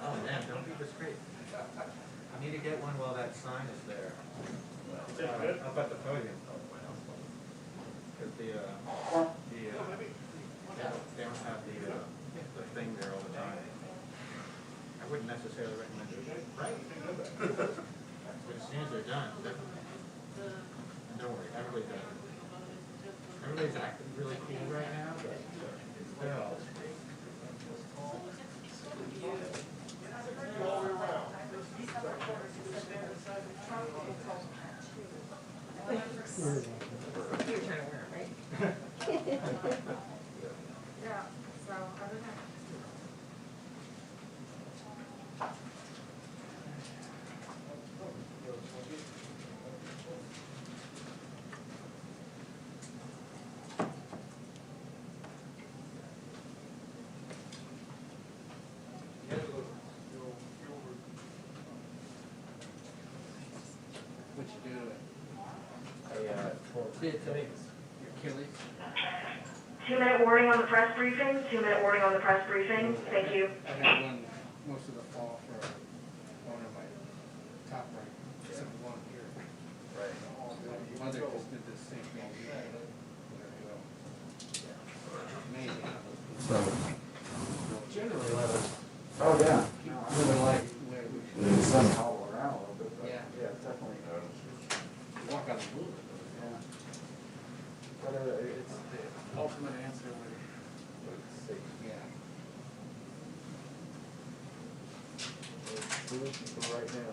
Oh man, don't be discreet. I need to get one while that sign is there. Up at the podium. Because they don't have the thing there all the time. I wouldn't necessarily recommend it. Right. But as soon as they're done, definitely. And don't worry, everybody's acting really cool right now, but still. You're trying to wear it, right? Yeah, so other than What you do to it? Did it to me. Your Achilles. 2-minute warning on the press briefing. 2-minute warning on the press briefing. Thank you. I had one most of the fall for one of my top right, except one here. Right. The mother just did the same thing. Amazing. So, generally, Oh, yeah. really like where we should Sun hollow around a little bit, but Yeah. definitely. walk on the moon. Yeah. But it's the ultimate answer when it's safe. Yeah. It's solution for right now.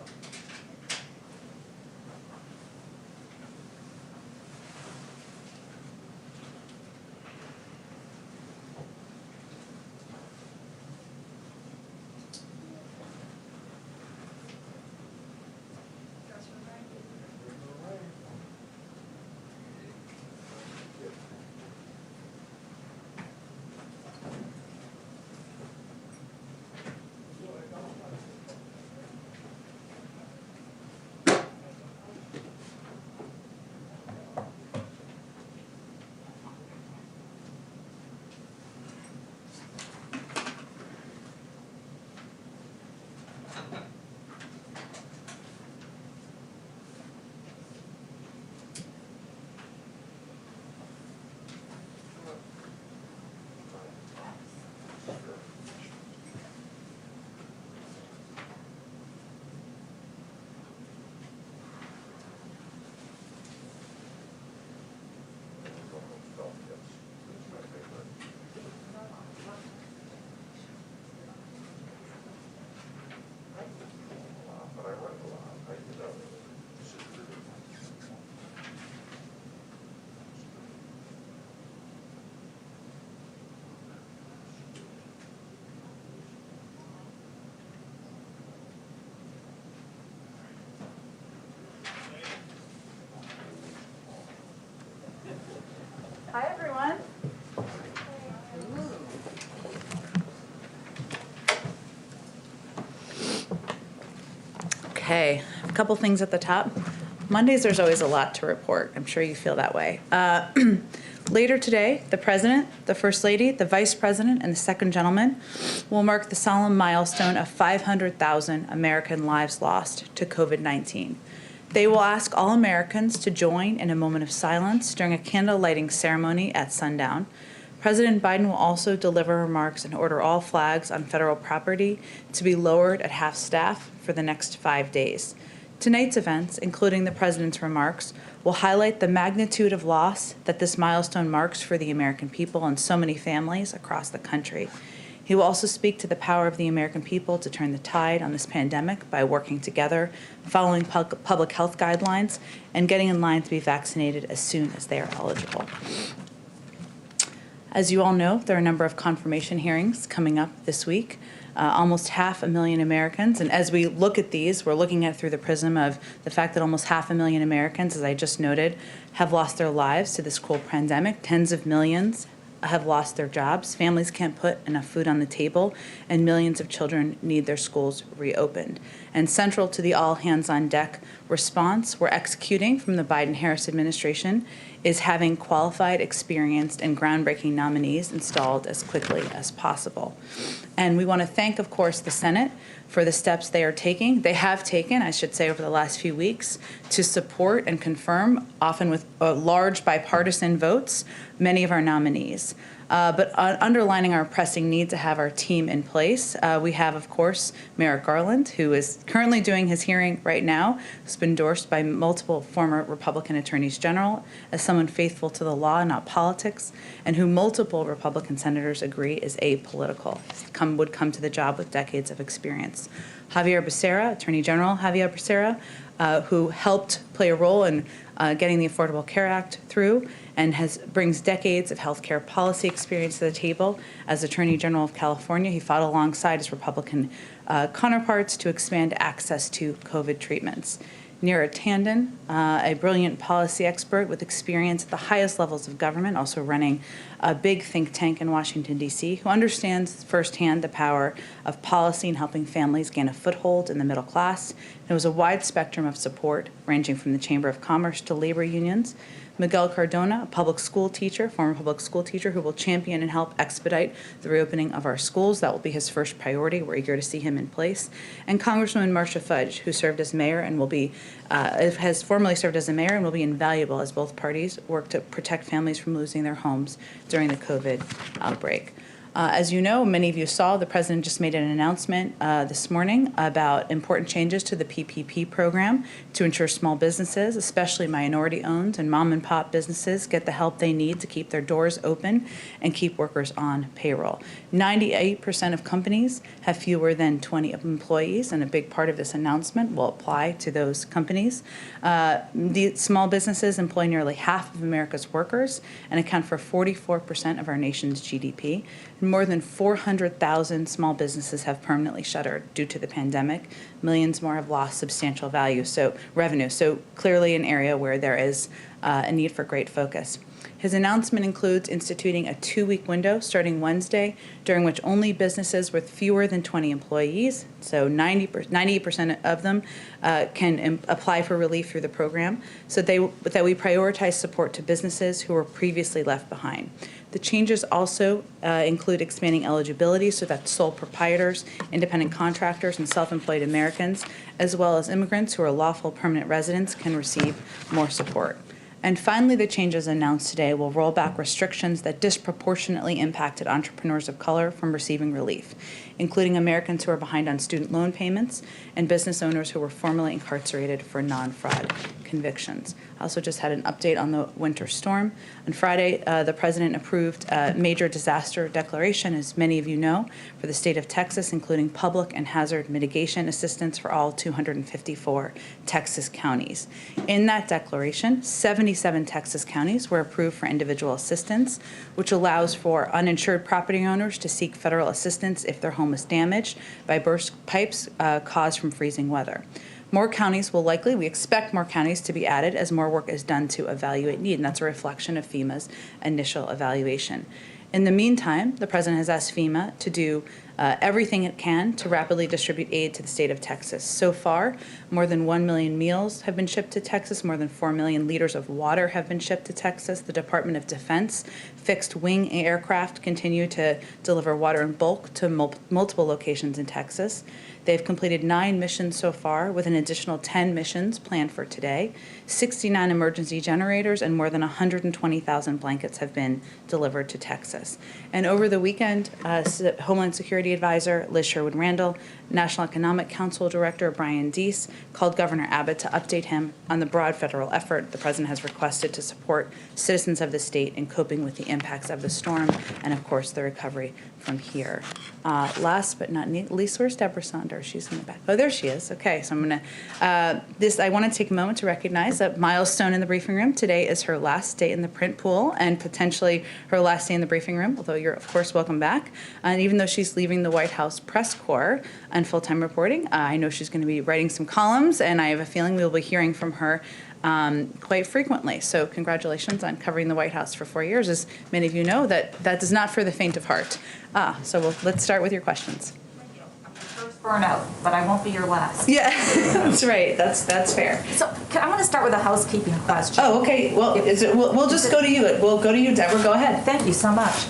Hi, everyone. Okay, a couple things at the top. Mondays, there's always a lot to report. I'm sure you feel that way. Later today, the President, the First Lady, the Vice President, and the Second Gentleman will mark the solemn milestone of 500,000 American lives lost to COVID-19. They will ask all Americans to join in a moment of silence during a candle lighting ceremony at sundown. President Biden will also deliver remarks and order all flags on federal property to be lowered at half-staff for the next 5 days. Tonight's events, including the President's remarks, will highlight the magnitude of loss that this milestone marks for the American people and so many families across the country. He will also speak to the power of the American people to turn the tide on this pandemic by working together, following public health guidelines, and getting in line to be vaccinated as soon as they are eligible. As you all know, there are a number of confirmation hearings coming up this week. Almost 500,000 Americans, and as we look at these, we're looking at it through the prism of the fact that almost 500,000 Americans, as I just noted, have lost their lives to this cruel pandemic. Tens of millions have lost their jobs. Families can't put enough food on the table, and millions of children need their schools reopened. And central to the all-hands-on-deck response we're executing from the Biden-Harris administration is having qualified, experienced, and groundbreaking nominees installed as quickly as possible. And we want to thank, of course, the Senate for the steps they have taken, I should say, over the last few weeks to support and confirm, often with large bipartisan votes, many of our nominees. But underlining our pressing need to have our team in place, we have, of course, Merrick Garland, who is currently doing his hearing right now, who's been endorsed by multiple former Republican attorneys general as someone faithful to the law, not politics, and who multiple Republican senators agree is apolitical, would come to the job with decades of experience. Javier Becerra, Attorney General Javier Becerra, who helped play a role in getting the Affordable Care Act through and brings decades of healthcare policy experience to the table. As Attorney General of California, he fought alongside his Republican counterparts to expand access to COVID treatments. Neera Tanden, a brilliant policy expert with experience at the highest levels of government, also running a big think tank in Washington, D.C., who understands firsthand the power of policy in helping families gain a foothold in the middle class. There was a wide spectrum of support, ranging from the Chamber of Commerce to labor unions. Miguel Cardona, a former public school teacher, who will champion and help expedite the reopening of our schools. That will be his first priority. We're eager to see him in place. And Congresswoman Marcia Fudge, who served as mayor and has formerly served as a mayor and will be invaluable as both parties work to protect families from losing their homes during the COVID outbreak. As you know, many of you saw, the president just made an announcement this morning about important changes to the PPP program to ensure small businesses, especially minority-owned and mom-and-pop businesses, get the help they need to keep their doors open and keep workers on payroll. 98% of companies have fewer than 20 employees, and a big part of this announcement will apply to those companies. The small businesses employ nearly half of America's workers and account for 44% of our nation's GDP. More than 400,000 small businesses have permanently shuttered due to the pandemic. Millions more have lost substantial revenue. So clearly an area where there is a need for great focus. His announcement includes instituting a 2-week window starting Wednesday, during which only businesses with fewer than 20 employees, so 98% of them, can apply for relief through the program, so that we prioritize support to businesses who were previously left behind. The changes also include expanding eligibility so that sole proprietors, independent contractors, and self-employed Americans, as well as immigrants who are lawful permanent residents, can receive more support. And finally, the changes announced today will roll back restrictions that disproportionately impacted entrepreneurs of color from receiving relief, including Americans who are behind on student loan payments and business owners who were formerly incarcerated for non-fraud convictions. I also just had an update on the winter storm. On Friday, the president approved a major disaster declaration, as many of you know, for the state of Texas, including public and hazard mitigation assistance for all 254 Texas counties. In that declaration, 77 Texas counties were approved for individual assistance, which allows for uninsured property owners to seek federal assistance if their home is damaged by burst pipes caused from freezing weather. More counties we expect more counties to be added as more work is done to evaluate need, and that's a reflection of FEMA's initial evaluation. In the meantime, the president has asked FEMA to do everything it can to rapidly distribute aid to the state of Texas. So far, more than 1 million meals have been shipped to Texas, more than 4 million liters of water have been shipped to Texas. The Department of Defense fixed-wing aircraft continue to deliver water in bulk to multiple locations in Texas. They've completed 9 missions so far, with an additional 10 missions planned for today. 69 emergency generators and more than 120,000 blankets have been delivered to Texas. And over the weekend, Homeland Security Advisor Liz Sherwood-Randall, National Economic Council Director Brian Deese called Governor Abbott to update him on the broad federal effort the president has requested to support citizens of the state in coping with the impacts of the storm and, of course, the recovery from here. Last but not least, where's Deborah Saunders? She's in the back. Oh, there she is. Okay, so I'm going to, I want to take a moment to recognize a milestone in the briefing room. Today is her last day in the print pool and potentially her last day in the briefing room, although you're, of course, welcome back. And even though she's leaving the White House press corps and full-time reporting, I know she's going to be writing some columns, and I have a feeling we'll be hearing from her quite frequently. So congratulations on covering the White House for 4 years. As many of you know, that is not for the faint of heart. So let's start with your questions. Thank you. The first burnout, but I won't be your last. Yeah, that's right. That's fair. So I'm going to start with a housekeeping question. Oh, okay. Well, we'll just go to you. We'll go to you, Deborah. Go ahead. Thank you so much.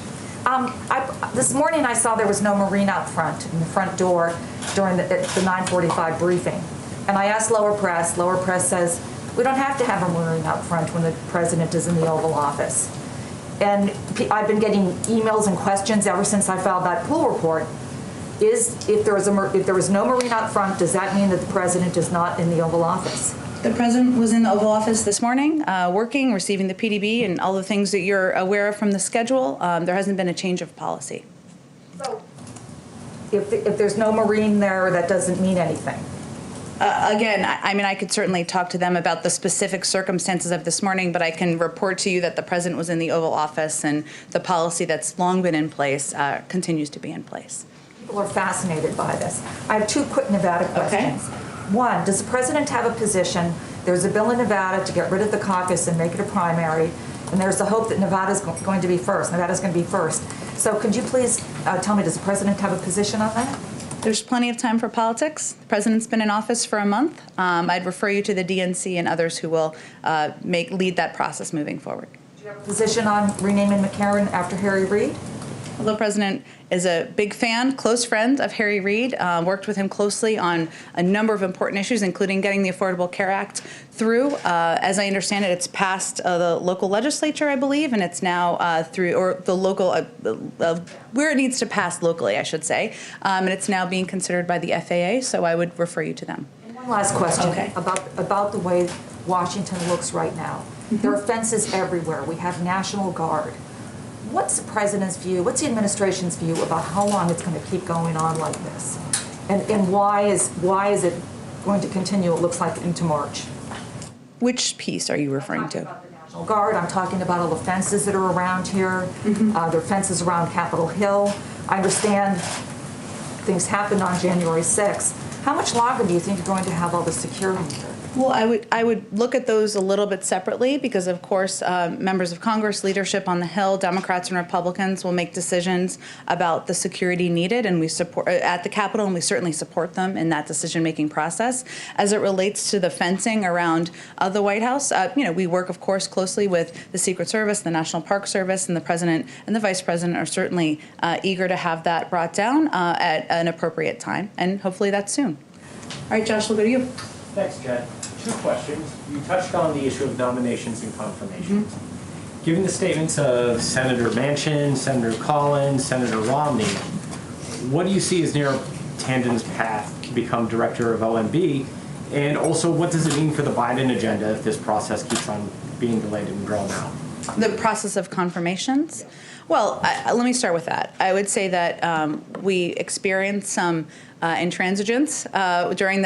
This morning I saw there was no marine out front, in the front door, during the 9:45 briefing. And I asked Lower Press. Lower Press says, we don't have to have a marine out front when the president is in the Oval Office. And I've been getting emails and questions ever since I filed that pool report. If there was no marine out front, does that mean that the president is not in the Oval Office? The president was in the Oval Office this morning, working, receiving the PDB, and all the things that you're aware of from the schedule. There hasn't been a change of policy. So, if there's no marine there, that doesn't mean anything. Again, I mean, I could certainly talk to them about the specific circumstances of this morning, but I can report to you that the president was in the Oval Office and the policy that's long been in place continues to be in place. People are fascinated by this. I have 2 quick Nevada questions. Okay. One, does the president have a position? There's a bill in Nevada to get rid of the caucus and make it a primary, and there's the hope that Nevada's going to be first. Nevada's going to be first. So could you please tell me, does the president have a position on that? There's plenty of time for politics. The president's been in office for a month. I'd refer you to the DNC and others who will lead that process moving forward. Do you have a position on renaming McCarran after Harry Reid? Well, the president is a big fan, close friend of Harry Reid, worked with him closely on a number of important issues, including getting the Affordable Care Act through. As I understand it, it's passed the local legislature, I believe, and it's now through, or the local, where it needs to pass locally, I should say, and it's now being considered by the FAA, so I would refer you to them. And one last question Okay. about the way Washington looks right now. There are fences everywhere. We have National Guard. What's the president's view, what's the administration's view about how long it's going to keep going on like this? And why is it going to continue, it looks like, into March? Which piece are you referring to? I'm talking about the National Guard. I'm talking about all the fences that are around here. There are fences around Capitol Hill. I understand things happened on January 6th. How much longer do you think you're going to have all the security here? Well, I would look at those a little bit separately because, of course, members of Congress, leadership on the Hill, Democrats and Republicans will make decisions about the security needed, and we support at the Capitol, and we certainly support them in that decision-making process. As it relates to the fencing around the White House, we work, of course, closely with the Secret Service, the National Park Service, and the President and the Vice President are certainly eager to have that brought down at an appropriate time, and hopefully that's soon. All right, Josh, we'll go to you. Thanks, Jen. 2 questions. You touched on the issue of nominations and confirmations. Given the statements of Senator Manchin, Senator Collins, Senator Romney, what do you see as Neera Tanden's path to become director of OMB? And also, what does it mean for the Biden agenda if this process keeps on being delayed and drawn out? The process of confirmations? Well, let me start with that. I would say that we experienced some intransigence during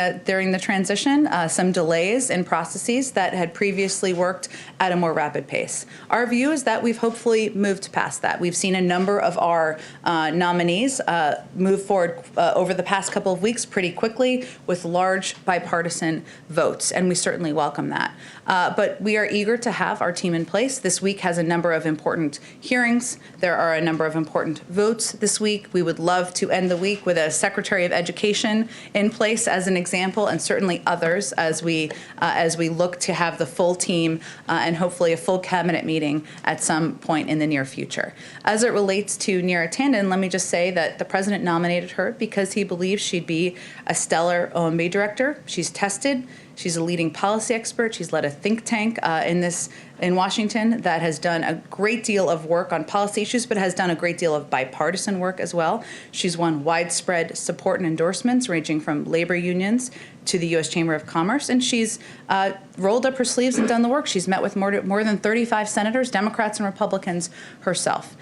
the transition, some delays in processes that had previously worked at a more rapid pace. Our view is that we've hopefully moved past that. We've seen a number of our nominees move forward over the past couple of weeks pretty quickly with large bipartisan votes, and we certainly welcome that. But we are eager to have our team in place. This week has a number of important hearings. There are a number of important votes this week. We would love to end the week with a Secretary of Education in place as an example, and certainly others as we look to have the full team and hopefully a full cabinet meeting at some point in the near future. As it relates to Neera Tanden, let me just say that the president nominated her because he believes she'd be a stellar OMB director. She's tested. She's a leading policy expert. She's led a think tank in Washington that has done a great deal of work on policy issues, but has done a great deal of bipartisan work as well. She's won widespread support and endorsements ranging from labor unions to the U.S. Chamber of Commerce, and she's rolled up her sleeves and done the work. She's met with more than 35 senators, Democrats and Republicans herself.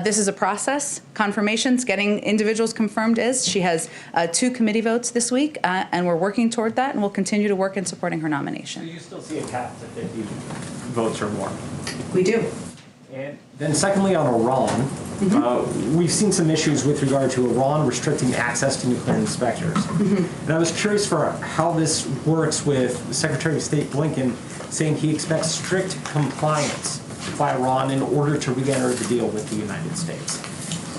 This is a process. Confirmations, getting individuals confirmed she has 2 committee votes this week, and we're working toward that, and we'll continue to work in supporting her nomination. So you still see a cap to 50 votes or more? We do. And then secondly, on Iran, we've seen some issues with regard to Iran restricting access to nuclear inspectors. And I was curious for how this works with Secretary of State Blinken saying he expects strict compliance by Iran in order to re-enter the deal with the United States.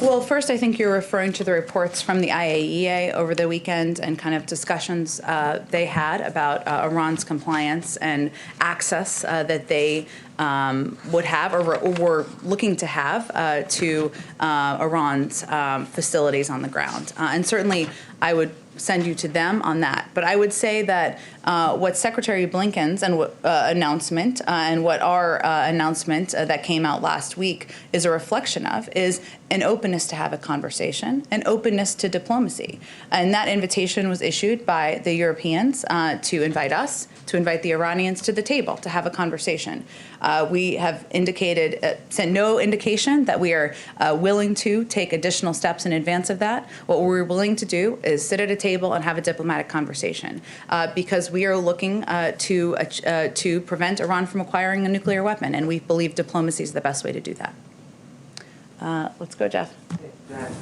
Well, first, I think you're referring to the reports from the IAEA over the weekend and kind of discussions they had about Iran's compliance and access that they would have or were looking to have to Iran's facilities on the ground. And certainly, I would send you to them on that. But I would say that what Secretary Blinken's and announcement and what our announcement that came out last week is a reflection of is an openness to have a conversation, an openness to diplomacy. And that invitation was issued by the Europeans to invite us, to invite the Iranians to the table to have a conversation. We have indicated, sent no indication that we are willing to take additional steps in advance of that. What we're willing to do is sit at a table and have a diplomatic conversation because we are looking to prevent Iran from acquiring a nuclear weapon, and we believe diplomacy is the best way to do that. Let's go, Jeff.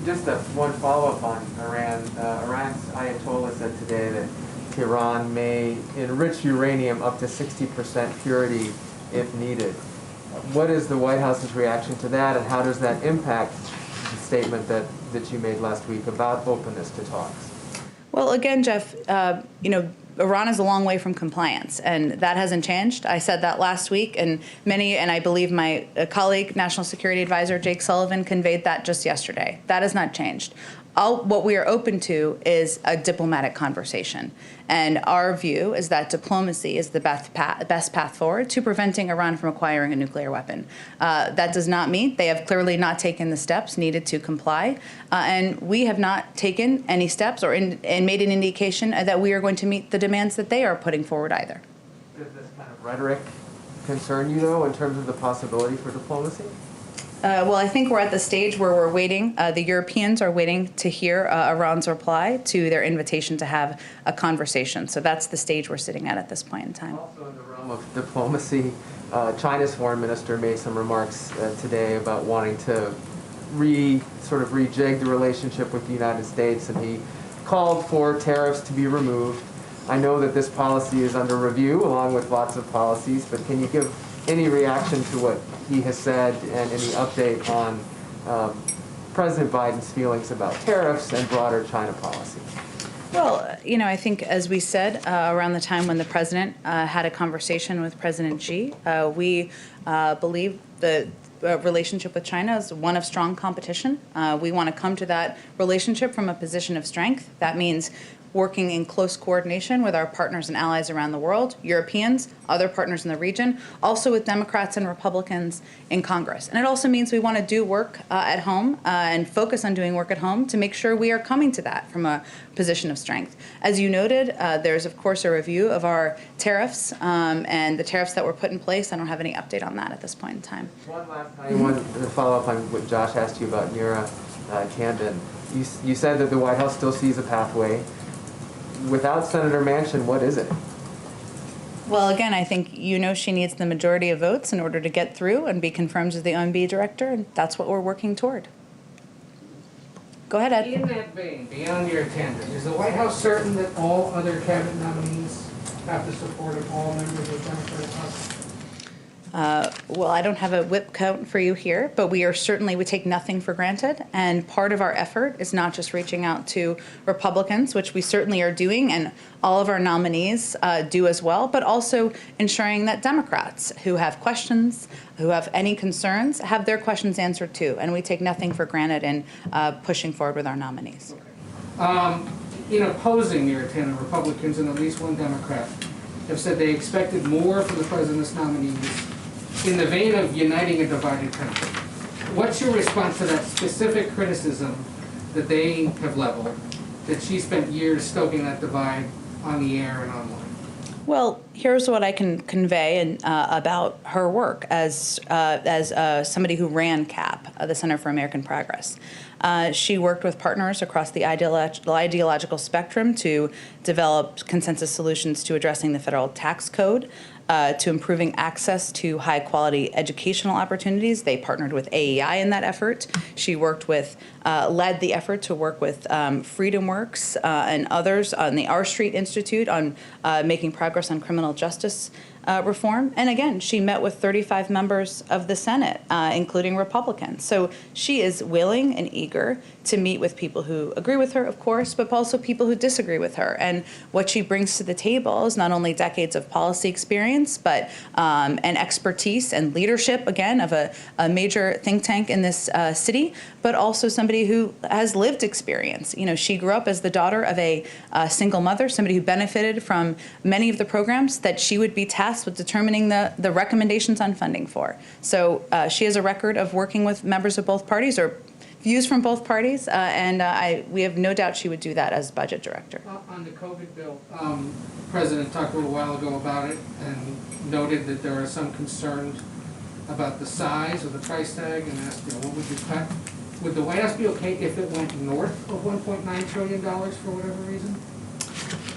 Just one follow-up on Iran. Iran's Ayatollah said today that Iran may enrich uranium up to 60% purity if needed. What is the White House's reaction to that, and how does that impact the statement that you made last week about openness to talks? Well, again, Jeff, Iran is a long way from compliance, and that hasn't changed. I said that last week, and I believe my colleague, National Security Advisor Jake Sullivan, conveyed that just yesterday. That has not changed. What we are open to is a diplomatic conversation. And our view is that diplomacy is the best path forward to preventing Iran from acquiring a nuclear weapon. That does not mean they have clearly not taken the steps needed to comply. And we have not taken any steps and made an indication that we are going to meet the demands that they are putting forward either. Does this kind of rhetoric concern you, though, in terms of the possibility for diplomacy? Well, I think we're at the stage where we're waiting. The Europeans are waiting to hear Iran's reply to their invitation to have a conversation. So that's the stage we're sitting at this point in time. Also in the realm of diplomacy, China's foreign minister made some remarks today about wanting to sort of rejig the relationship with the United States, and he called for tariffs to be removed. I know that this policy is under review along with lots of policies, but can you give any reaction to what he has said and any update on President Biden's feelings about tariffs and broader China policy? Well, I think as we said around the time when the president had a conversation with President Xi, we believe the relationship with China is one of strong competition. We want to come to that relationship from a position of strength. That means working in close coordination with our partners and allies around the world, Europeans, other partners in the region, also with Democrats and Republicans in Congress. And it also means we want to do work at home and focus on doing work at home to make sure we are coming to that from a position of strength. As you noted, there's, of course, a review of our tariffs and the tariffs that were put in place. I don't have any update on that at this point in time. One last thing, one follow-up on what Josh asked you about Neera Camden. You said that the White House still sees a pathway. Without Senator Manchin, what is it? Well, again, I think she needs the majority of votes in order to get through and be confirmed as the OMB director, and that's what we're working toward. Go ahead, Ed. In that vein, beyond your tender, is the White House certain that all other cabinet nominees have the support of all members of the Democratic Party? Well, I don't have a whip count for you here, but we take nothing for granted. And part of our effort is not just reaching out to Republicans, which we certainly are doing, and all of our nominees do as well, but also ensuring that Democrats who have questions, who have any concerns, have their questions answered too. And we take nothing for granted in pushing forward with our nominees. In opposing Neera Camden, Republicans and at least one Democrat have said they expected more from the president's nominees in the vein of uniting a divided country. What's your response to that specific criticism that they have leveled, that she spent years stoking that divide on the air and online? Well, here's what I can convey about her work as somebody who ran CAP, the Center for American Progress. She worked with partners across the ideological spectrum to develop consensus solutions to addressing the federal tax code, to improving access to high-quality educational opportunities. They partnered with AEI in that effort. She led the effort to work with FreedomWorks and others on the R Street Institute on making progress on criminal justice reform. And again, she met with 35 members of the Senate, including Republicans. So she is willing and eager to meet with people who agree with her, of course, but also people who disagree with her. And what she brings to the table is not only decades of policy experience, but and expertise and leadership, again, of a major think tank in this city, but also somebody who has lived experience. You know, she grew up as the daughter of a single mother, somebody who benefited from many of the programs that she would be tasked with determining the recommendations on funding for. So she has a record of working with members of both parties, or views from both parties, and we have no doubt she would do that as budget director. On the COVID bill, the President talked a little while ago about it and noted that there are some concerns about the size of the price tag, and asked, what would you cut? Would the White House be okay if it went north of $1.9 trillion for whatever reason?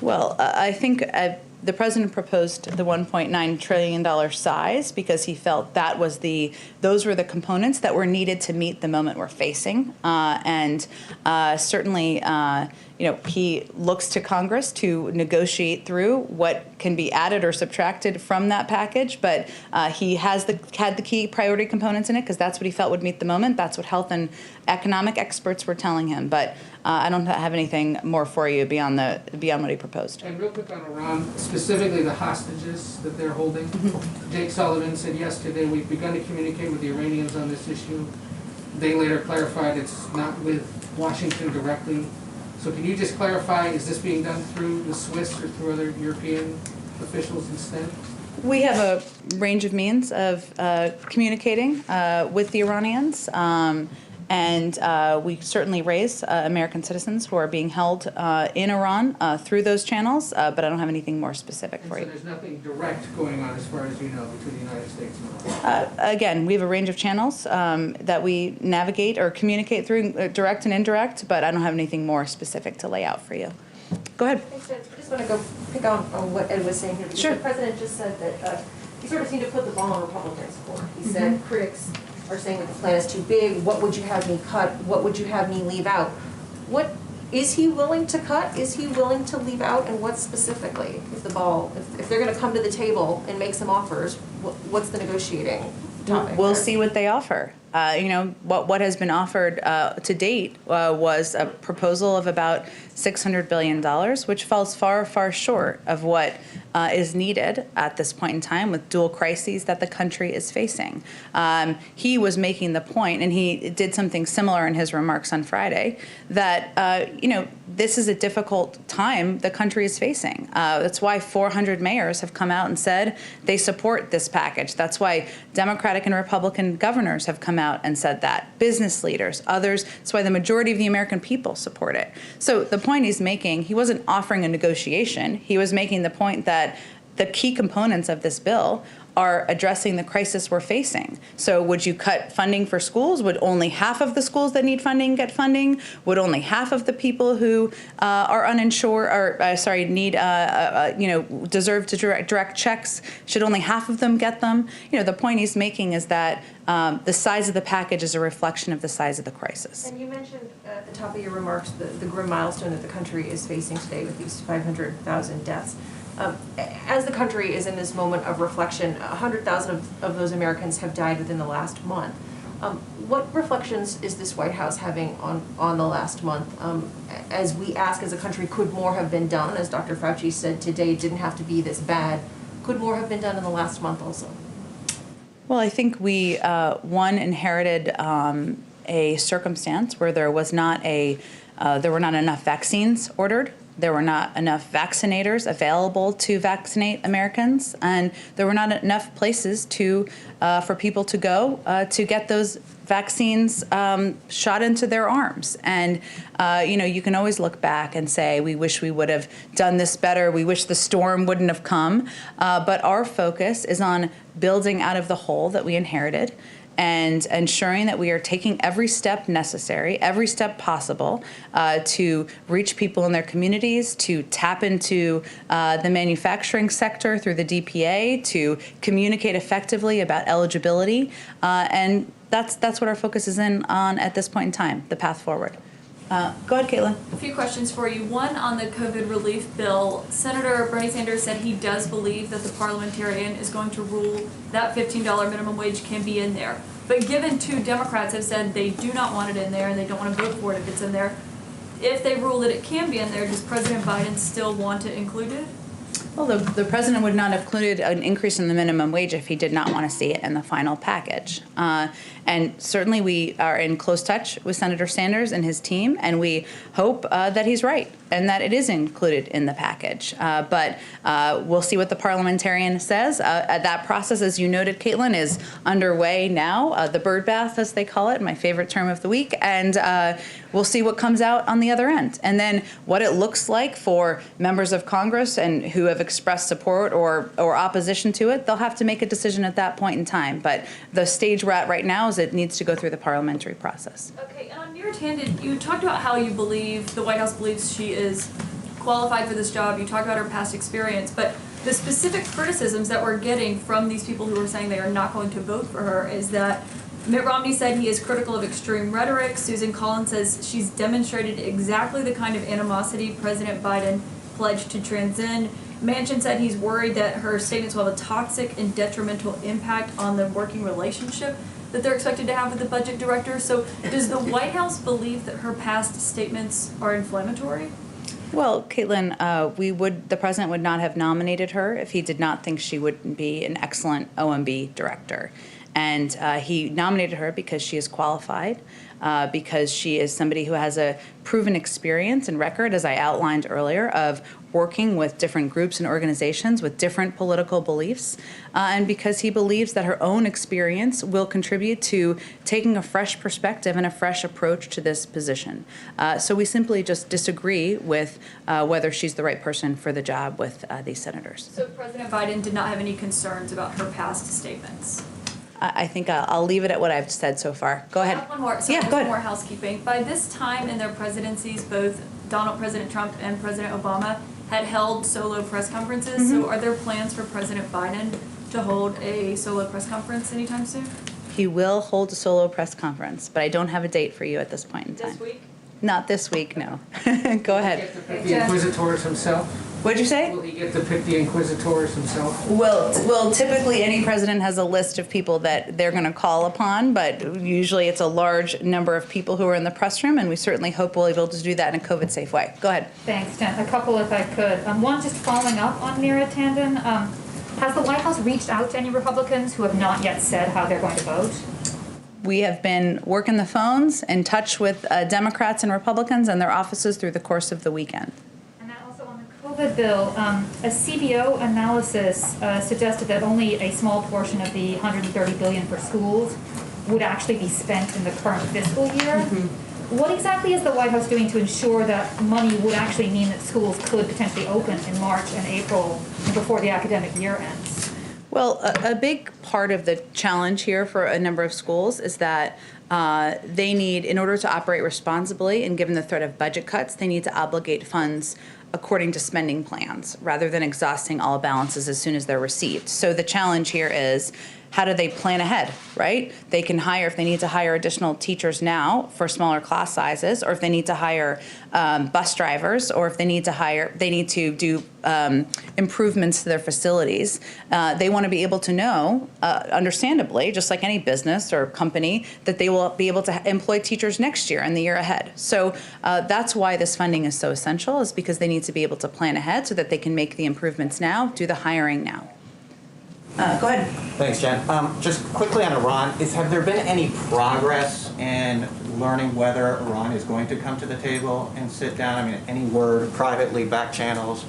Well, I think the president proposed the $1.9 trillion size because he felt those were the components that were needed to meet the moment we're facing, and certainly, he looks to Congress to negotiate through what can be added or subtracted from that package, but he had the key priority components in it because that's what he felt would meet the moment. That's what health and economic experts were telling him. But I don't have anything more for you beyond what he proposed. And real quick on Iran, specifically the hostages that they're holding. Jake Sullivan said yesterday, we've begun to communicate with the Iranians on this issue. They later clarified it's not with Washington directly. So can you just clarify, is this being done through the Swiss or through other European officials instead? We have a range of means of communicating with the Iranians, and we certainly raise American citizens who are being held in Iran through those channels, but I don't have anything more specific for you. So there's nothing direct going on as far as you know between the United States and Iran? Again, we have a range of channels that we navigate or communicate through, direct and indirect, but I don't have anything more specific to lay out for you. Go ahead. Thanks, Ed. I just want to go pick on what Ed was saying here. Because Sure. The president just said that he sort of seemed to put the ball on Republicans' court. He said critics are saying that the plan is too big. What would you have me cut? What would you have me leave out? What is he willing to cut? Is he willing to leave out? And what specifically? If they're going to come to the table and make some offers, what's the negotiating topic? We'll see what they offer. What has been offered to date was a proposal of about $600 billion, which falls far, far short of what is needed at this point in time with dual crises that the country is facing. He was making the point, and he did something similar in his remarks on Friday, that, this is a difficult time the country is facing. That's why 400 mayors have come out and said they support this package. That's why Democratic and Republican governors have come out and said that. Business leaders, others. That's why the majority of the American people support it. So the point he's making, he wasn't offering a negotiation. He was making the point that the key components of this bill are addressing the crisis we're facing. So would you cut funding for schools? Would only half of the schools that need funding get funding? Would only half of the people who are uninsured or need deserve to direct checks, should only half of them get them? The point he's making is that the size of the package is a reflection of the size of the crisis. And you mentioned at the top of your remarks the grim milestone that the country is facing today with these 500,000 deaths. As the country is in this moment of reflection, 100,000 of those Americans have died within the last month. What reflections is this White House having on the last month? As we ask as a country, could more have been done? As Dr. Fauci said today, it didn't have to be this bad. Could more have been done in the last month also? Well, I think we, inherited a circumstance where there were not enough vaccines ordered. There were not enough vaccinators available to vaccinate Americans, and there were not enough places for people to go to get those vaccines shot into their arms. And you can always look back and say, we wish we would have done this better. We wish the storm wouldn't have come. But our focus is on building out of the hole that we inherited, and ensuring that we are taking every step necessary, every step possible to reach people in their communities, to tap into the manufacturing sector through the DPA, to communicate effectively about eligibility, and that's what our focus is on at this point in time, the path forward. Go ahead, Caitlin. A few questions for you. One, on the COVID relief bill, Senator Bernie Sanders said he does believe that the parliamentarian is going to rule that $15 minimum wage can be in there. But given 2 Democrats have said they do not want it in there and they don't want to vote for it if it's in there, if they rule that it can be in there, does President Biden still want it included? Well, the president would not have included an increase in the minimum wage if he did not want to see it in the final package. And certainly we are in close touch with Senator Sanders and his team, and we hope that he's right and that it is included in the package. But we'll see what the parliamentarian says. That process, as you noted, Caitlin, is underway now, the bird bath, as they call it, my favorite term of the week, and we'll see what comes out on the other end. And then what it looks like for members of Congress and who have expressed support or opposition to it, they'll have to make a decision at that point in time. But the stage we're at right now is it needs to go through the parliamentary process. Okay, and on your tangent, you talked about how you believe, the White House believes she is qualified for this job. You talked about her past experience, but the specific criticisms that we're getting from these people who are saying they are not going to vote for her is that Mitt Romney said he is critical of extreme rhetoric. Susan Collins says she's demonstrated exactly the kind of animosity President Biden pledged to transcend. Manchin said he's worried that her statements will have a toxic and detrimental impact on the working relationship that they're expected to have with the budget director. So does the White House believe that her past statements are inflammatory? Well, Caitlin, the president would not have nominated her if he did not think she would be an excellent OMB director. And he nominated her because she is qualified, because she is somebody who has a proven experience and record, as I outlined earlier, of working with different groups and organizations with different political beliefs, and because he believes that her own experience will contribute to taking a fresh perspective and a fresh approach to this position. So we simply just disagree with whether she's the right person for the job with these senators. So President Biden did not have any concerns about her past statements? I think I'll leave it at what I've said so far. Go ahead. I have one more. So yeah, just go ahead. More housekeeping. By this time in their presidencies, both President Trump and President Obama had held solo press conferences. Mm-hmm. So are there plans for President Biden to hold a solo press conference anytime soon? He will hold a solo press conference, but I don't have a date for you at this point in time. This week? Not this week, no. Go ahead. The inquisitors himself? What'd you say? Will he get to pick the inquisitors himself? Well, typically any president has a list of people that they're going to call upon, but usually it's a large number of people who are in the press room, and we certainly hope we'll be able to do that in a COVID-safe way. Go ahead. Thanks, Jen. A couple, if I could. One, just following up on Neera Tanden. Has the White House reached out to any Republicans who have not yet said how they're going to vote? We have been working the phones, in touch with Democrats and Republicans and their offices through the course of the weekend. And then also on the COVID bill, a CBO analysis suggested that only a small portion of the $130 billion for schools would actually be spent in the current fiscal year. Mm-hmm. What exactly is the White House doing to ensure that money would actually mean that schools could potentially open in March and April before the academic year ends? Well, a big part of the challenge here for a number of schools is that they need, in order to operate responsibly and given the threat of budget cuts, they need to obligate funds according to spending plans rather than exhausting all balances as soon as they're received. So the challenge here is, how do they plan ahead, right? They can hire, if they need to hire additional teachers now for smaller class sizes, or if they need to hire bus drivers, or if they need to do improvements to their facilities. They want to be able to know, understandably, just like any business or company, that they will be able to employ teachers next year and the year ahead. So that's why this funding is so essential, is because they need to be able to plan ahead so that they can make the improvements now, do the hiring now. Go ahead. Thanks, Jen. Just quickly on Iran, have there been any progress in learning whether Iran is going to come to the table and sit down? I mean, any word privately, back channels,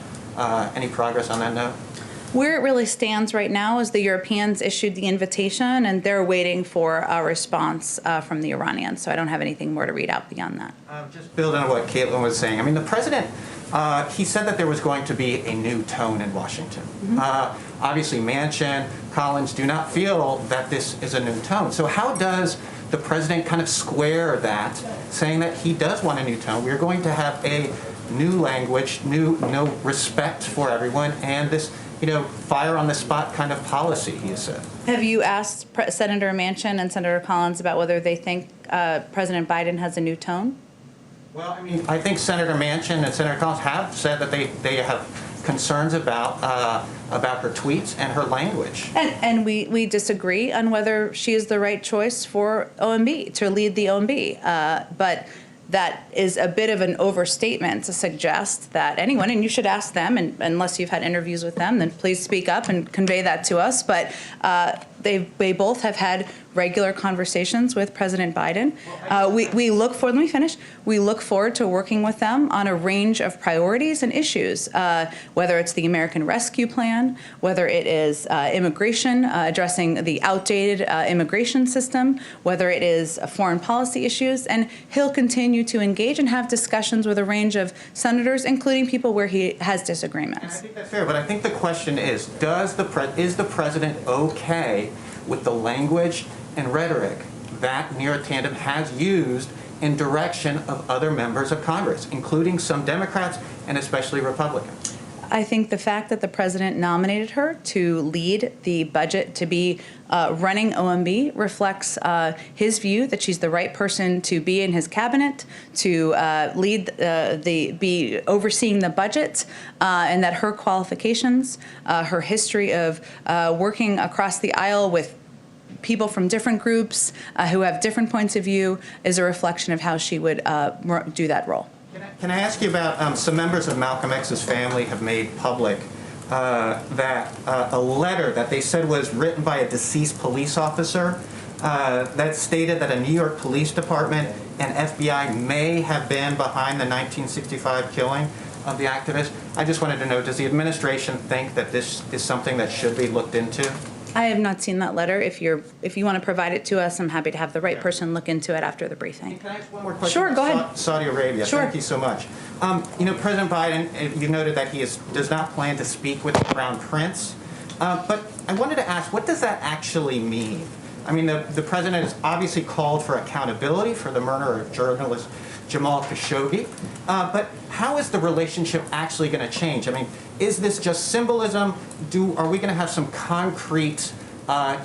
any progress on that note? Where it really stands right now is the Europeans issued the invitation, and they're waiting for a response from the Iranians. So I don't have anything more to read out beyond that. Just building on what Caitlin was saying. I mean, the president, he said that there was going to be a new tone in Washington. Mm-hmm. Obviously, Manchin, Collins do not feel that this is a new tone. So how does the president kind of square that, saying that he does want a new tone? We're going to have a new language, no respect for everyone, and this, fire on the spot kind of policy, he said. Have you asked Senator Manchin and Senator Collins about whether they think President Biden has a new tone? Well, I mean, I think Senator Manchin and Senator Collins have said that they have concerns about her tweets and her language. And we disagree on whether she is the right choice for OMB, to lead the OMB. But that is a bit of an overstatement to suggest that anyone, and you should ask them, and unless you've had interviews with them, then please speak up and convey that to us. But they both have had regular conversations with President Biden. We look forward, let me finish. We look forward to working with them on a range of priorities and issues, whether it's the American Rescue Plan, whether it is immigration, addressing the outdated immigration system, whether it is foreign policy issues, and he'll continue to engage and have discussions with a range of senators, including people where he has disagreements. And I think that's fair, but I think the question is the president okay with the language and rhetoric that Neera Tandon has used in direction of other members of Congress, including some Democrats and especially Republicans? I think the fact that the president nominated her to lead the budget, to be running OMB, reflects his view that she's the right person to be in his cabinet, to be overseeing the budget, and that her qualifications, her history of working across the aisle with people from different groups who have different points of view, is a reflection of how she would do that role. Can I ask you about some members of Malcolm X's family have made public that a letter that they said was written by a deceased police officer that stated that a New York police department and FBI may have been behind the 1965 killing of the activist. I just wanted to know, does the administration think that this is something that should be looked into? I have not seen that letter. If you want to provide it to us, I'm happy to have the right person look into it after the briefing. Can I ask one more question? Sure, go ahead. Saudi Arabia. Sure. Thank you so much. President Biden, you noted that he does not plan to speak with the Crown Prince. But I wanted to ask, what does that actually mean? I mean, the president has obviously called for accountability for the murder of journalist Jamal Khashoggi. But how is the relationship actually going to change? I mean, is this just symbolism? Are we going to have some concrete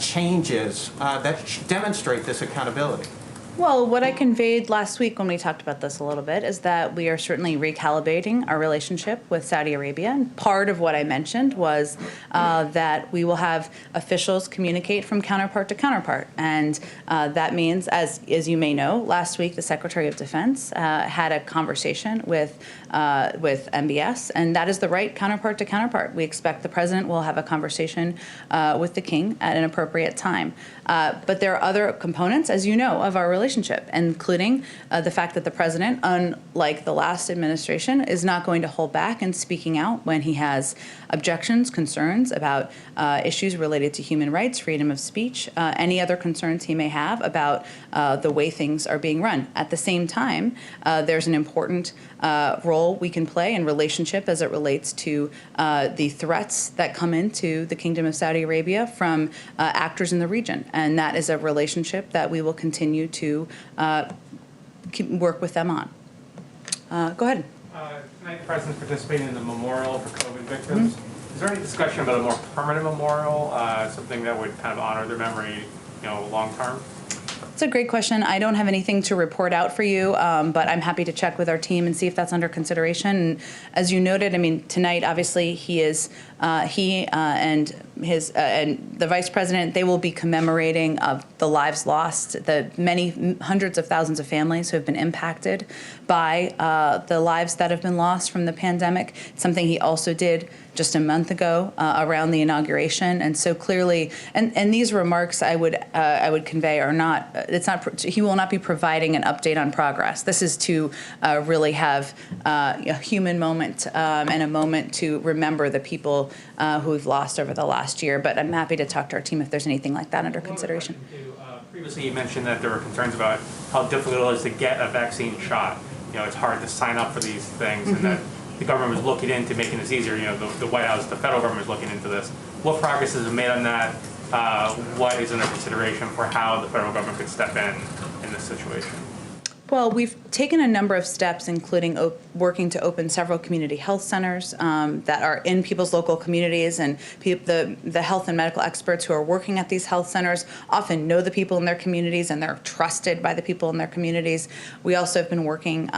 changes that demonstrate this accountability? Well, what I conveyed last week when we talked about this a little bit is that we are certainly recalibrating our relationship with Saudi Arabia. And part of what I mentioned was that we will have officials communicate from counterpart to counterpart. And that means, as you may know, last week the Secretary of Defense had a conversation with MBS, and that is the right counterpart to counterpart. We expect the president will have a conversation with the king at an appropriate time. But there are other components, as you know, of our relationship, including the fact that the president, unlike the last administration, is not going to hold back in speaking out when he has objections, concerns about issues related to human rights, freedom of speech, any other concerns he may have about the way things are being run. At the same time, there's an important role we can play in relationship as it relates to the threats that come into the Kingdom of Saudi Arabia from actors in the region. And that is a relationship that we will continue to work with them on. Go ahead. Tonight the President's participating in the memorial for COVID victims. Is there any discussion about a more permanent memorial, something that would kind of honor their memory, long term? It's a great question. I don't have anything to report out for you, but I'm happy to check with our team and see if that's under consideration. And as you noted, I mean, tonight, obviously, he and the Vice President, they will be commemorating the lives lost, the many hundreds of thousands of families who have been impacted by the lives that have been lost from the pandemic. It's something he also did just a month ago around the inauguration. And so clearly, and these remarks I would convey are not, he will not be providing an update on progress. This is to really have a human moment and a moment to remember the people who we've lost over the last year. But I'm happy to talk to our team if there's anything like that under consideration. Previously, you mentioned that there were concerns about how difficult it is to get a vaccine shot. It's hard to sign up for these things, and that the government was looking into making this easier. The White House, the federal government is looking into this. What progress has been made on that? What is under consideration for how the federal government could step in this situation? Well, we've taken a number of steps, including working to open several community health centers that are in people's local communities, and the health and medical experts who are working at these health centers often know the people in their communities, and they're trusted by the people in their communities. We also have been working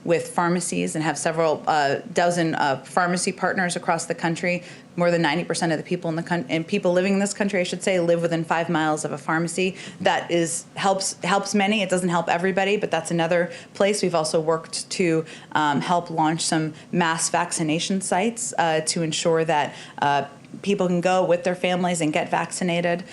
with pharmacies and have several dozen pharmacy partners across the country. More than 90% of the people in the and people living in this country, I should say, live within 5 miles of a pharmacy. That helps many. It doesn't help everybody, but that's another place. We've also worked to help launch some mass vaccination sites to ensure that people can go with their families and get vaccinated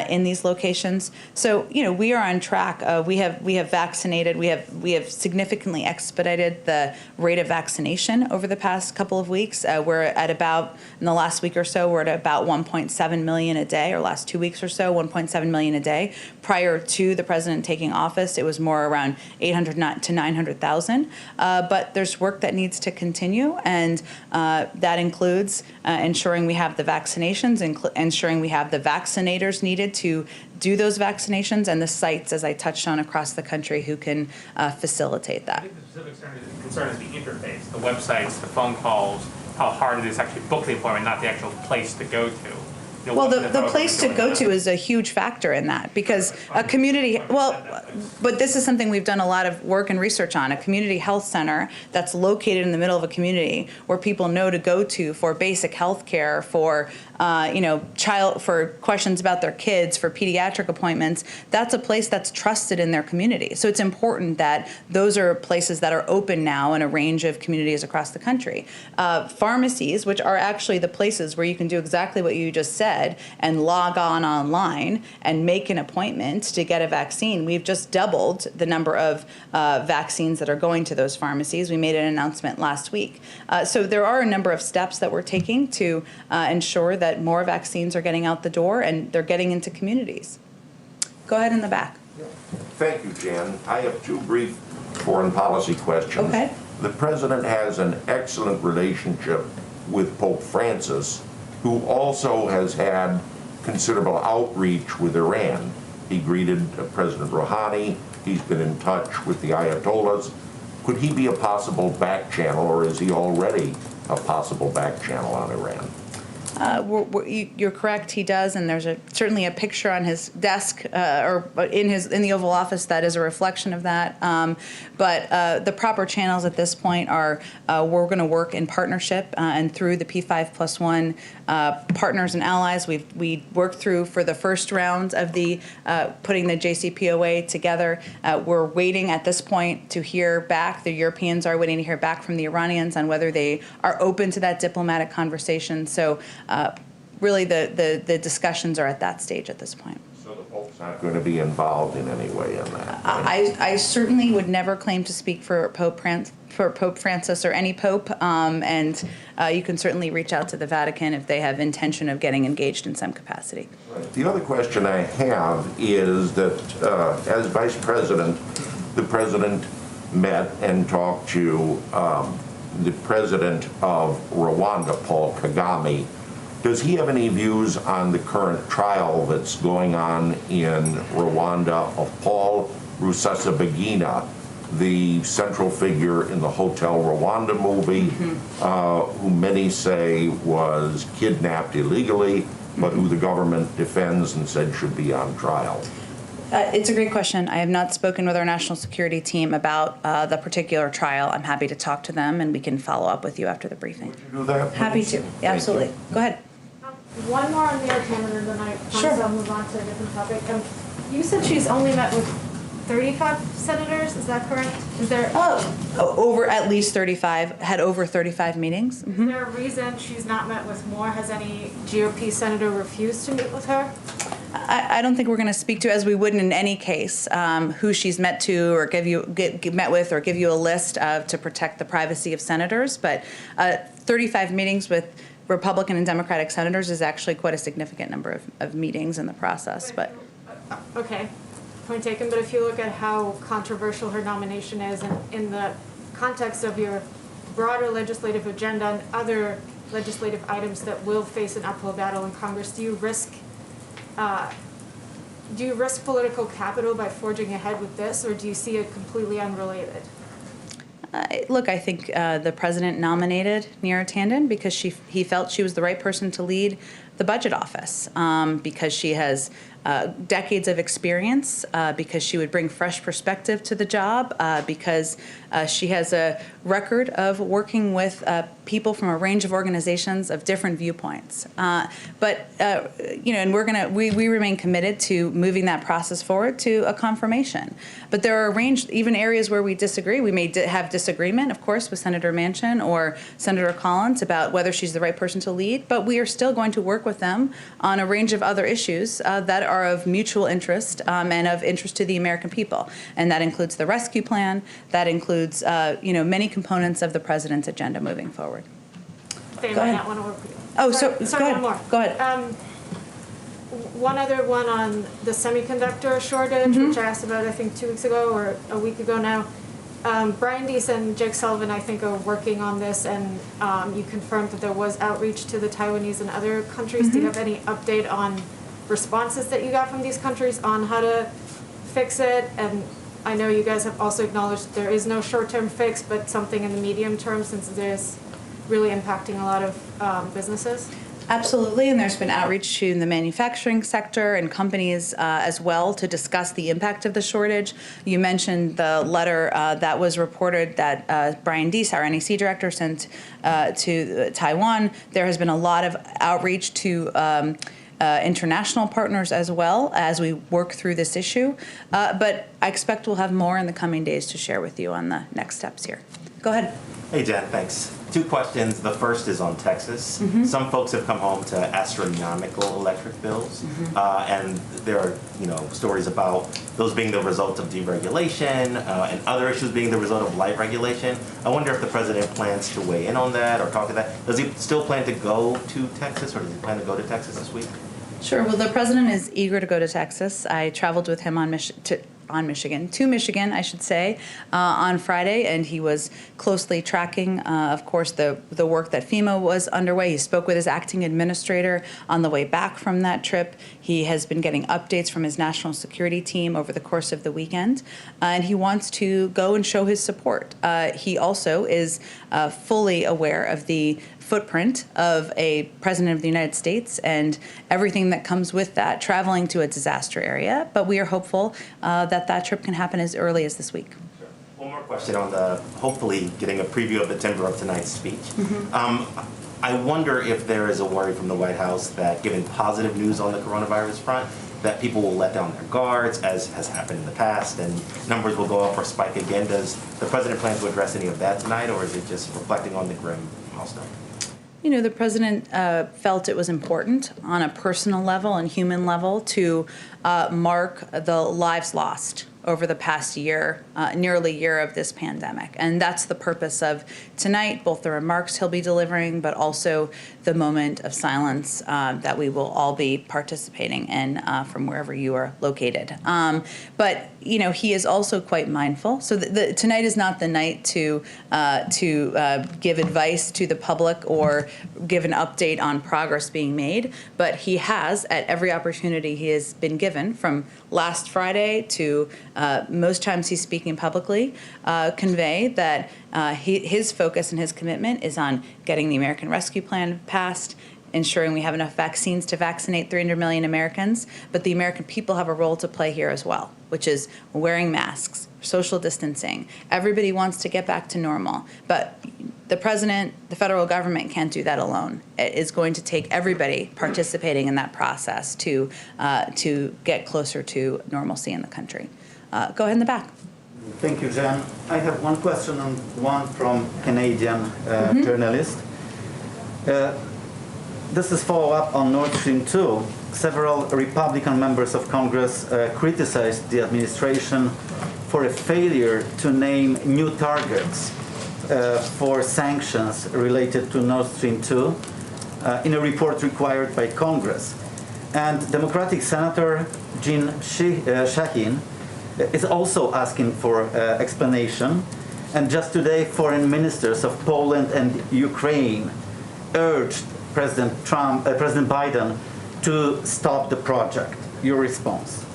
in these locations. So, we are on track. We have vaccinated. We have significantly expedited the rate of vaccination over the past couple of weeks. We're at about, in the last week or so, we're at about 1.7 million a day, or last 2 weeks or so, 1.7 million a day. Prior to the president taking office, it was more around 800 to 900,000. But there's work that needs to continue, and that includes ensuring we have the vaccinations, ensuring we have the vaccinators needed to do those vaccinations, and the sites, as I touched on, across the country who can facilitate I that. think the specific concern is the interface, the websites, the phone calls, how hard it is to actually book the appointment, not the actual place to go to. Well, the place to go to is a huge factor in that, because a community, but this is something we've done a lot of work and research on, a community health center that's located in the middle of a community where people know to go to for basic health care, for for questions about their kids, for pediatric appointments. That's a place that's trusted in their community. So it's important that those are places that are open now in a range of communities across the country. Pharmacies, which are actually the places where you can do exactly what you just said and log on online and make an appointment to get a vaccine. We've just doubled the number of vaccines that are going to those pharmacies. We made an announcement last week. So there are a number of steps that we're taking to ensure that more vaccines are getting out the door and they're getting into communities. Go ahead in the back. Thank you, Jan. I have two brief foreign policy questions. Okay. The president has an excellent relationship with Pope Francis, who also has had considerable outreach with Iran. He greeted President Rouhani. He's been in touch with the Ayatollahs. Could he be a possible back channel, or is he already a possible back channel on Iran? You're correct, he does, and there's certainly a picture on his desk or in the Oval Office that is a reflection of that. But the proper channels at this point are we're going to work in partnership and through the P5+1 partners and allies. We worked through for the first round of the putting the JCPOA together. We're waiting at this point to hear back. The Europeans are waiting to hear back from the Iranians on whether they are open to that diplomatic conversation. So really the discussions are at that stage at this point. So the Pope's not going to be involved in any way in that? Right? I certainly would never claim to speak for Pope Francis or any pope, and you can certainly reach out to the Vatican if they have intention of getting engaged in some capacity. Right. The other question I have is that as Vice President, the President met and talked to the President of Rwanda, Paul Kagame. Does he have any views on the current trial that's going on in Rwanda of Paul Rusesabagina, the central figure in the Hotel Rwanda movie, who many say was kidnapped illegally, but who the government defends and said should be on trial? It's a great question. I have not spoken with our national security team about the particular trial. I'm happy to talk to them, and we can follow up with you after the briefing. Would you do that, please? Happy to. Yeah, absolutely. Go ahead. One more on the agenda, and then I promise Sure. I'll move on to a different topic. You said she's only met with 35 senators, is that correct? Is there over at least 35, had over 35 meetings. Is there a reason she's not met with more? Has any GOP senator refused to meet with her? I don't think we're going to speak to, as we would in any case, who she's met to or met with or give you a list to protect the privacy of senators. But 35 meetings with Republican and Democratic senators is actually quite a significant number of meetings in the process. But okay, point taken. But if you look at how controversial her nomination is, and in the context of your broader legislative agenda and other legislative items that will face an uphill battle in Congress, do you risk do you risk political capital by forging ahead with this, or do you see it completely unrelated? Look, I think the president nominated Neera Tanden because he felt she was the right person to lead the budget office, because she has decades of experience, because she would bring fresh perspective to the job, because she has a record of working with people from a range of organizations of different viewpoints. But and we remain committed to moving that process forward to a confirmation. But there are even areas where we disagree. We may have disagreement, of course, with Senator Manchin or Senator Collins about whether she's the right person to lead. But we are still going to work with them on a range of other issues that are of mutual interest and of interest to the American people. And that includes the rescue plan. That includes many components of the president's agenda moving forward. They Go might ahead. not want to work with you. Oh, sorry, go ahead. one more. Go ahead. One other one on the semiconductor shortage, which I asked about, I think, 2 weeks ago or a week ago now. Brian Deese and Jake Sullivan, I think, are working on this, and you confirmed that there was outreach to the Taiwanese and other countries. Do you have any update on responses that you got from these countries on how to fix it? And I know you guys have also acknowledged there is no short-term fix, but something in the medium term, since it is really impacting a lot of businesses. Absolutely, and there's been outreach to the manufacturing sector and companies as well to discuss the impact of the shortage. You mentioned the letter that was reported that Brian Deese, our NEC director, sent to Taiwan. There has been a lot of outreach to international partners as well as we work through this issue. But I expect we'll have more in the coming days to share with you on the next steps here. Go ahead. Hey, Jen, thanks. 2 questions. The first is on Texas. Some folks have come home to astronomical electric bills, and there are, stories about those being the result of deregulation and other issues being the result of light regulation. I wonder if the president plans to weigh in on that or talk to that. Does he still plan to go to Texas, or does he plan to go to Texas this week? Sure. Well, the president is eager to go to Texas. I traveled with him to Michigan, I should say, on Friday, and he was closely tracking, of course, the work that FEMA was underway. He spoke with his acting administrator on the way back from that trip. He has been getting updates from his national security team over the course of the weekend, and he wants to go and show his support. He also is fully aware of the footprint of a president of the United States and everything that comes with that, traveling to a disaster area. But we are hopeful that trip can happen as early as this week. Sure. One more question on hopefully getting a preview of the timbre of tonight's speech. I wonder if there is a worry from the White House that, given positive news on the coronavirus front, that people will let down their guards, as has happened in the past, and numbers will go up or spike again. Does the president plan to address any of that tonight, or is it just reflecting on the grim milestone? The president felt it was important on a personal level and human level to mark the lives lost over the past year, nearly year of this pandemic. And that's the purpose of tonight, both the remarks he'll be delivering, but also the moment of silence that we will all be participating in from wherever you are located. But he is also quite mindful. So tonight is not the night to give advice to the public or give an update on progress being made. But he has, at every opportunity he has been given, from last Friday to most times he's speaking publicly, convey that his focus and his commitment is on getting the American Rescue Plan passed, ensuring we have enough vaccines to vaccinate 300 million Americans, but the American people have a role to play here as well, which is wearing masks, social distancing. Everybody wants to get back to normal, but the president, the federal government can't do that alone. It is going to take everybody participating in that process to get closer to normalcy in the country. Go ahead in the back. Thank you, Jen. I have one question and one from Canadian journalist. This is follow-up on Nord Stream 2. Several Republican members of Congress criticized the administration for a failure to name new targets for sanctions related to Nord Stream 2 in a report required by Congress. And Democratic Senator Jean Shaheen is also asking for explanation. And just today, foreign ministers of Poland and Ukraine urged President Biden to stop the project. Your response?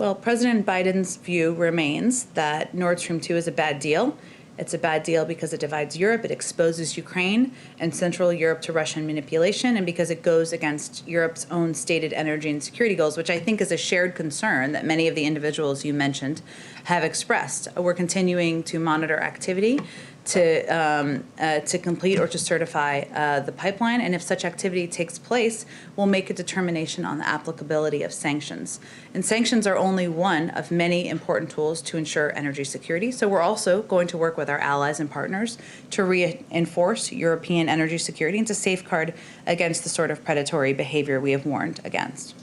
Well, President Biden's view remains that Nord Stream 2 is a bad deal. It's a bad deal because it divides Europe, it exposes Ukraine and Central Europe to Russian manipulation, and because it goes against Europe's own stated energy and security goals, which I think is a shared concern that many of the individuals you mentioned have expressed. We're continuing to monitor activity to complete or to certify the pipeline, and if such activity takes place, we'll make a determination on the applicability of sanctions. And sanctions are only one of many important tools to ensure energy security, so we're also going to work with our allies and partners to reinforce European energy security and to safeguard against the sort of predatory behavior we have warned against.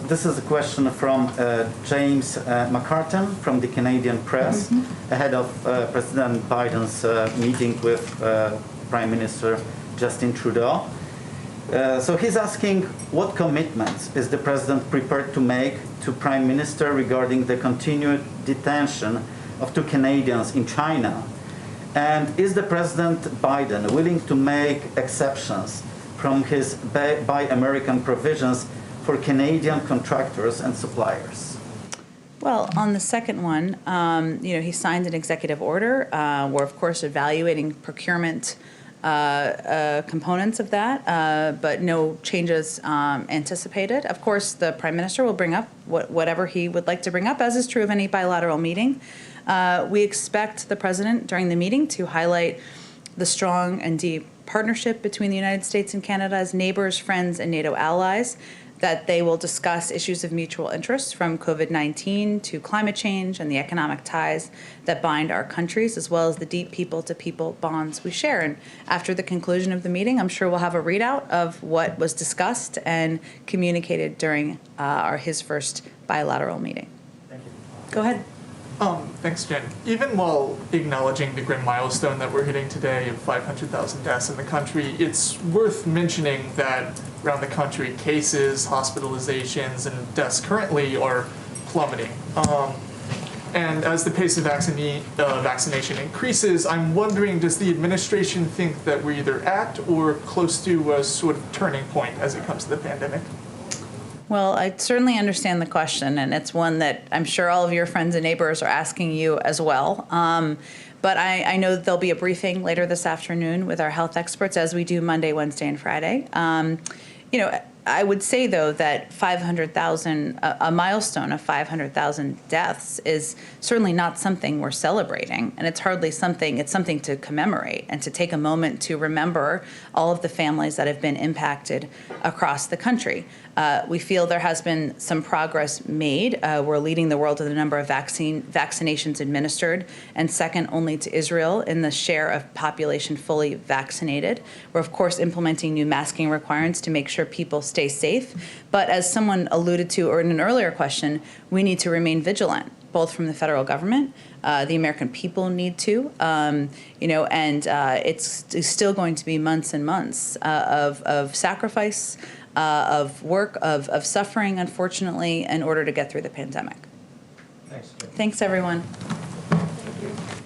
This is a question from James McCartan from the Canadian Press, ahead of President Biden's meeting with Prime Minister Justin Trudeau. So he's asking, what commitments is the President prepared to make to Prime Minister regarding the continued detention of 2 Canadians in China? And is the President Biden willing to make exceptions from his Buy American provisions for Canadian contractors and suppliers? Well, on the second one, he signed an executive order. We're, of course, evaluating procurement components of that, but no changes anticipated. Of course, the Prime Minister will bring up whatever he would like to bring up, as is true of any bilateral meeting. We expect the President, during the meeting, to highlight the strong and deep partnership between the United States and Canada as neighbors, friends, and NATO allies, that they will discuss issues of mutual interest from COVID-19 to climate change and the economic ties that bind our countries, as well as the deep people-to-people bonds we share. And after the conclusion of the meeting, I'm sure we'll have a readout of what was discussed and communicated during his first bilateral meeting. Thank you. Go ahead. Thanks, Jen. Even while acknowledging the grim milestone that we're hitting today of 500,000 deaths in the country, it's worth mentioning that around the country, cases, hospitalizations, and deaths currently are plummeting. And as the pace of vaccination increases, I'm wondering, does the administration think that we're either at or close to a sort of turning point as it comes to the pandemic? Well, I certainly understand the question, and it's one that I'm sure all of your friends and neighbors are asking you as well. But I know that there'll be a briefing later this afternoon with our health experts, as we do Monday, Wednesday, and Friday. I would say, though, that 500,000, a milestone of 500,000 deaths is certainly not something we're celebrating. And it's hardly something, it's something to commemorate and to take a moment to remember all of the families that have been impacted across the country. We feel there has been some progress made. We're leading the world in the number of vaccinations administered, and second only to Israel in the share of population fully vaccinated. We're, of course, implementing new masking requirements to make sure people stay safe. But as someone alluded to or in an earlier question, we need to remain vigilant, both from the federal government, the American people need to, and it's still going to be months and months of sacrifice, of work, of suffering, unfortunately, in order to get through the pandemic. Thanks, Jim. Thanks, everyone. Thank you.